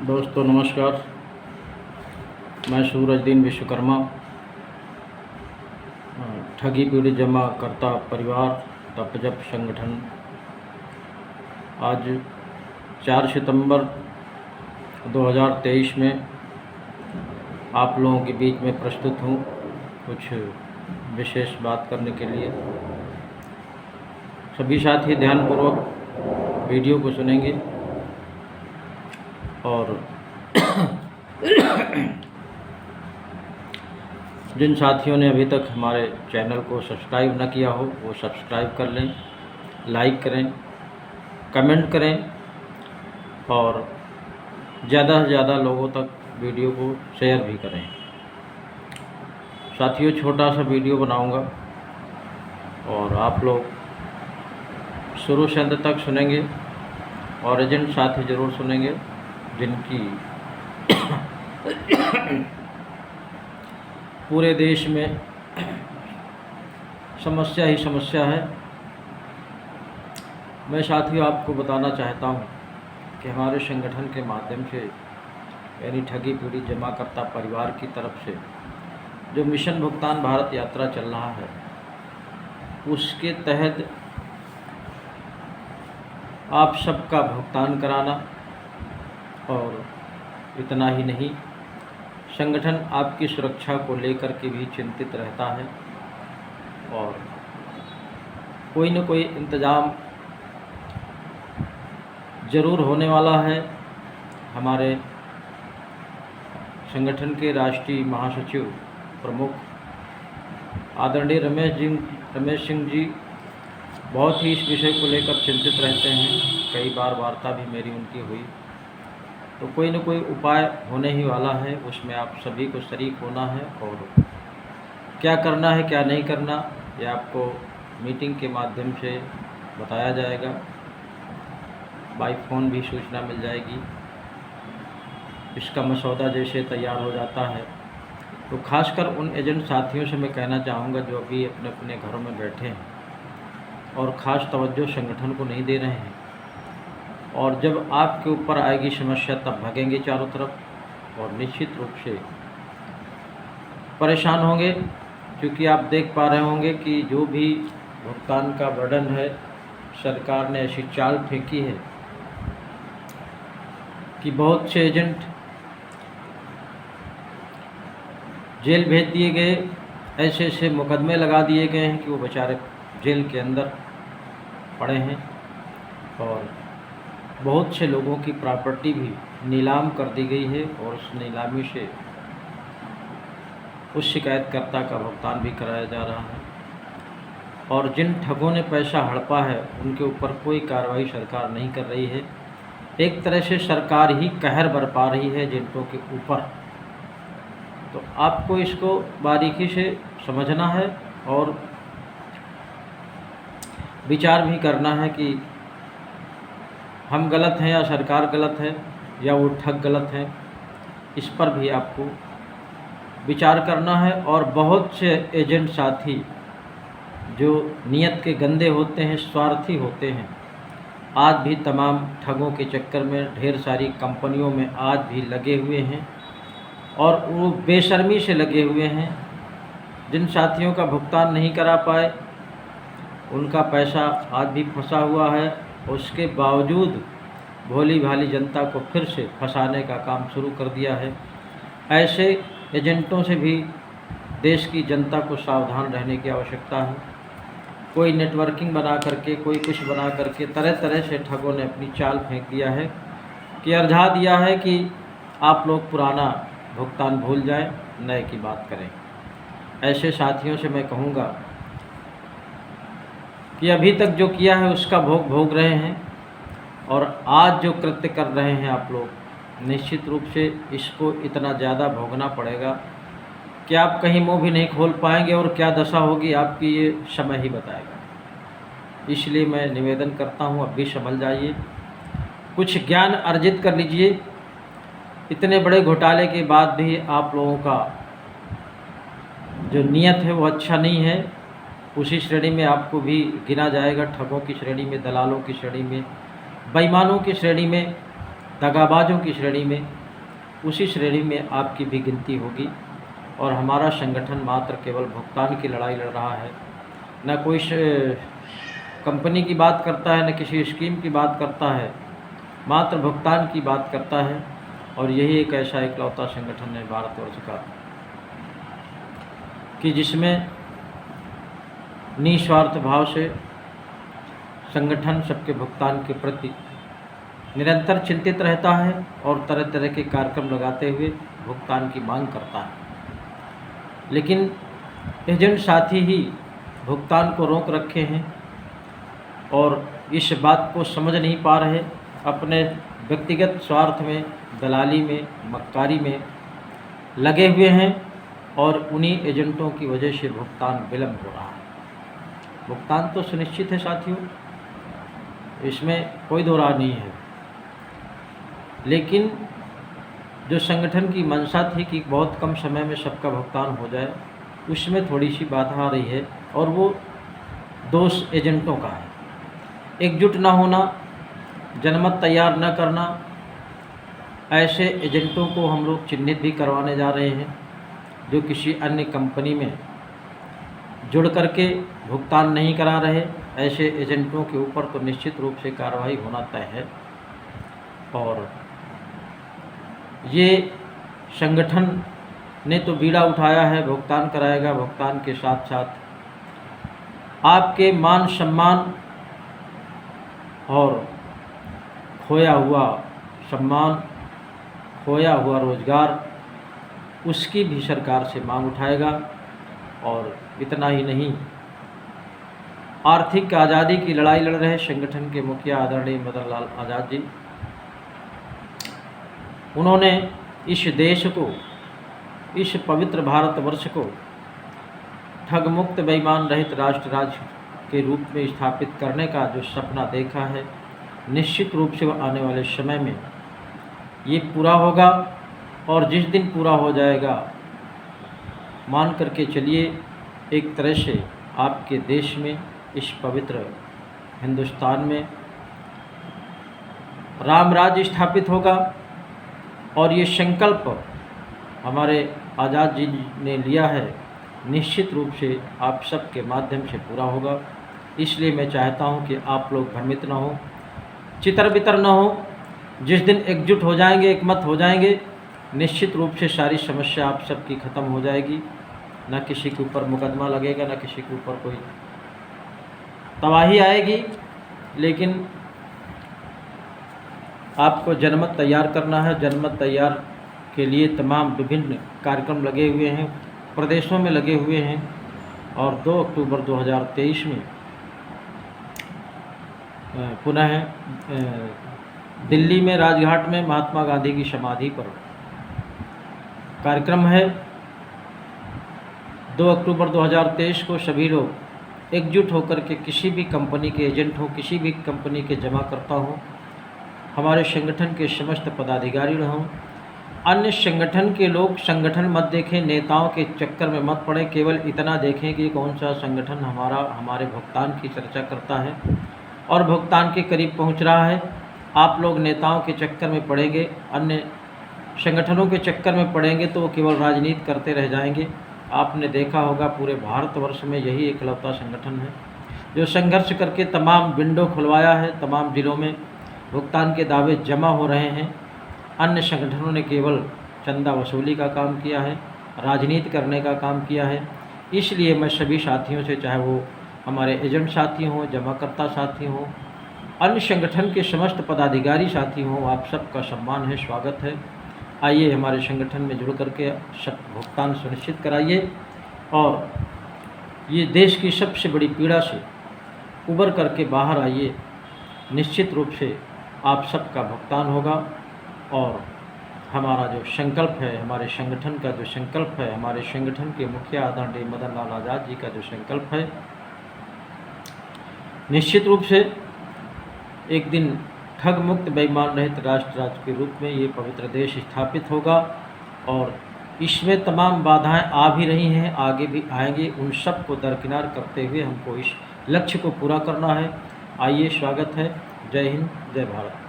दोस्तों नमस्कार। मैं सूरजदीन विश्वकर्मा, ठगी पीड़ित जमा करता परिवार तपजप संगठन, आज 4 सितंबर 2023 में आप लोगों के बीच में प्रस्तुत हूँ कुछ विशेष बात करने के लिए। सभी साथी ध्यानपूर्वक वीडियो को सुनेंगे और जिन साथियों ने अभी तक हमारे चैनल को सब्सक्राइब न किया हो वो सब्सक्राइब कर लें, लाइक करें, कमेंट करें और ज़्यादा से ज़्यादा लोगों तक वीडियो को शेयर भी करें। साथियों, छोटा सा वीडियो बनाऊंगा और आप लोग शुरू से अंत तक सुनेंगे और एजेंट साथी ज़रूर सुनेंगे जिनकी पूरे देश में समस्या ही समस्या है। मैं साथियों आपको बताना चाहता हूं कि हमारे संगठन के माध्यम से यानी ठगी पीड़ित जमाकर्ता परिवार की तरफ से जो मिशन भुगतान भारत यात्रा चल रहा है उसके तहत आप सबका भुगतान कराना, और इतना ही नहीं, संगठन आपकी सुरक्षा को लेकर के भी चिंतित रहता है और कोई न कोई इंतज़ाम ज़रूर होने वाला है। हमारे संगठन के राष्ट्रीय महासचिव प्रमुख आदरणीय रमेश सिंह जी बहुत ही इस विषय को लेकर चिंतित रहते हैं। कई बार वार्ता भी मेरी उनकी हुई, तो कोई न कोई उपाय होने ही वाला है। उसमें आप सभी को शरीक होना है और क्या करना है क्या नहीं करना ये आपको मीटिंग के माध्यम से बताया जाएगा। बाई फ़ोन भी सूचना मिल जाएगी। इसका मसौदा जैसे तैयार हो जाता है तो खासकर उन एजेंट साथियों से मैं कहना चाहूँगा जो अभी अपने अपने घरों में बैठे हैं और ख़ास तवज्जो संगठन को नहीं दे रहे हैं, और जब आपके ऊपर आएगी समस्या तब भागेंगे चारों तरफ और निश्चित रूप से परेशान होंगे, क्योंकि आप देख पा रहे होंगे कि जो भी भुगतान का बर्डन है सरकार ने ऐसी चाल फेंकी है कि बहुत से एजेंट जेल भेज दिए गए, ऐसे ऐसे मुकदमे लगा दिए गए हैं कि वो बेचारे जेल के अंदर पड़े हैं, और बहुत से लोगों की प्रॉपर्टी भी नीलाम कर दी गई है और उस नीलामी से उस शिकायतकर्ता का भुगतान भी कराया जा रहा है। और जिन ठगों ने पैसा हड़पा है उनके ऊपर कोई कार्रवाई सरकार नहीं कर रही है। एक तरह से सरकार ही कहर बरपा रही है एजेंटों के ऊपर। तो आपको इसको बारीकी से समझना है और विचार भी करना है कि हम गलत हैं या सरकार गलत है या वो ठग गलत है। इस पर भी आपको विचार करना है। और बहुत से एजेंट साथी जो नियत के गंदे होते हैं, स्वार्थी होते हैं, आज भी तमाम ठगों के चक्कर में ढेर सारी कंपनियों में आज भी लगे हुए हैं और वो बेशर्मी से लगे हुए हैं। जिन साथियों का भुगतान नहीं करा पाए उनका पैसा आज भी फंसा हुआ है, उसके बावजूद भोली भाली जनता को फिर से फंसाने का काम शुरू कर दिया है। ऐसे एजेंटों से भी देश की जनता को सावधान रहने की आवश्यकता है। कोई नेटवर्किंग बना करके, कोई कुछ बना करके तरह तरह से ठगों ने अपनी चाल फेंक दिया है कि अर्झा दिया है कि आप लोग पुराना भुगतान भूल जाएं, नए की बात करें। ऐसे साथियों से मैं कहूँगा कि अभी तक जो किया है उसका भोग रहे हैं, और आज जो कृत्य कर रहे हैं आप लोग, निश्चित रूप से इसको इतना ज़्यादा भोगना पड़ेगा कि आप कहीं मुंह भी नहीं खोल पाएंगे, और क्या दशा होगी आपकी ये समय ही बताएगा। इसलिए मैं निवेदन करता हूँ, अब भी संभल जाइए, कुछ ज्ञान अर्जित कर लीजिए। इतने बड़े घोटाले के बाद भी आप लोगों का जो नियत है वो अच्छा नहीं है। उसी श्रेणी में आपको भी गिना जाएगा, ठगों की श्रेणी में, दलालों की श्रेणी में, बेईमानों की श्रेणी में। दगाबाजों की श्रेणी में, उसी श्रेणी में आपकी भी गिनती होगी। और हमारा संगठन मात्र केवल भुगतान की लड़ाई लड़ रहा है, न कोई कंपनी की बात करता है, न किसी स्कीम की बात करता है, मात्र भुगतान की बात करता है। और यही एक ऐसा इकलौता संगठन है भारतवर्ष का कि जिसमें निस्वार्थ भाव से संगठन सबके भुगतान के प्रति निरंतर चिंतित रहता है और तरह तरह के कार्यक्रम लगाते हुए भुगतान की मांग करता है। लेकिन एजेंट साथी ही भुगतान को रोक रखे हैं और इस बात को समझ नहीं पा रहे, अपने व्यक्तिगत स्वार्थ में, दलाली में, मक्कारी में लगे हुए हैं और उन्हीं एजेंटों की वजह से भुगतान विलम्ब हो रहा है। भुगतान तो सुनिश्चित है साथियों, इसमें कोई दो राय नहीं है, लेकिन जो संगठन की मंशा थी कि बहुत कम समय में सबका भुगतान हो जाए, उसमें थोड़ी सी बाधा आ रही है और वो दोष एजेंटों का है। एकजुट ना होना, जनमत तैयार न करना, ऐसे एजेंटों को हम लोग चिन्हित भी करवाने जा रहे हैं जो किसी अन्य कंपनी में जुड़ करके भुगतान नहीं करा रहे। ऐसे एजेंटों के ऊपर तो निश्चित रूप से कार्रवाई होना तय है। और ये संगठन ने तो बीड़ा उठाया है, भुगतान कराएगा, भुगतान के साथ साथ आपके मान सम्मान और खोया हुआ सम्मान, खोया हुआ रोजगार, उसकी भी सरकार से मांग उठाएगा। और इतना ही नहीं, आर्थिक आज़ादी की लड़ाई लड़ रहे संगठन के मुखिया आदरणीय मदन लाल आज़ाद जी, उन्होंने इस देश को, इस पवित्र भारतवर्ष को ठग मुक्त बेईमान रहित राष्ट्र राज्य के रूप में स्थापित करने का जो सपना देखा है, निश्चित रूप से आने वाले समय में ये पूरा होगा। और जिस दिन पूरा हो जाएगा, मान करके चलिए, एक तरह से आपके देश में, इस पवित्र हिंदुस्तान में राम राज्य स्थापित होगा। और ये संकल्प हमारे आज़ाद जी ने लिया है, निश्चित रूप से आप सबके माध्यम से पूरा होगा। इसलिए मैं चाहता हूं कि आप लोग भ्रमित न हो, चितर बितर न हो। जिस दिन एकजुट हो जाएंगे, एकमत हो जाएंगे, निश्चित रूप से सारी समस्या आप सबकी ख़त्म हो जाएगी। न किसी के ऊपर मुकदमा लगेगा, न किसी के ऊपर कोई तबाही आएगी। लेकिन आपको जनमत तैयार करना है। जनमत तैयार के लिए तमाम विभिन्न कार्यक्रम लगे हुए हैं, प्रदेशों में लगे हुए हैं। और 2 अक्टूबर 2023 में पुनः दिल्ली में राजघाट में महात्मा गांधी की समाधि पर कार्यक्रम है। 2 अक्टूबर 2023 को सभी लोग एकजुट होकर के, किसी भी कंपनी के एजेंट हो, किसी भी कंपनी के जमाकर्ता हो, हमारे संगठन के समस्त पदाधिकारी हों, अन्य संगठन के लोग संगठन मत देखें, नेताओं के चक्कर में मत पड़े। केवल इतना देखें कि कौन सा संगठन हमारे भुगतान की चर्चा करता है और भुगतान के करीब पहुंच रहा है। आप लोग नेताओं के चक्कर में पड़ेंगे, अन्य संगठनों के चक्कर में पड़ेंगे तो वो केवल राजनीति करते रह जाएंगे। आपने देखा होगा पूरे भारतवर्ष में यही एकलौता संगठन है जो संघर्ष करके तमाम विंडो खुलवाया है। तमाम जिलों में भुगतान के दावे जमा हो रहे हैं। अन्य संगठनों ने केवल चंदा वसूली का काम किया है, राजनीति करने का काम किया है। इसलिए मैं सभी साथियों से, चाहे वो हमारे एजेंट साथी हों, जमाकर्ता साथी हों, अन्य संगठन के समस्त पदाधिकारी साथी हों, आप सबका सम्मान है, स्वागत है। आइए हमारे संगठन में जुड़ करके सब भुगतान सुनिश्चित कराइए और ये देश की सबसे बड़ी पीड़ा से उबर करके बाहर आइए। निश्चित रूप से आप सबका भुगतान होगा। और हमारा जो संकल्प है, हमारे संगठन का जो संकल्प है, हमारे संगठन के मुखिया आदरणीय मदन लाल आज़ाद जी का जो संकल्प है, निश्चित रूप से एक दिन ठग मुक्त बेईमान रहित राष्ट्र राज्य के रूप में ये पवित्र देश स्थापित होगा। और इसमें तमाम बाधाएं आ भी रही हैं, आगे भी आएंगी। उन सब को दरकिनार करते हुए हमको इस लक्ष्य को पूरा करना है। आइए, स्वागत है। जय हिंद, जय भारत।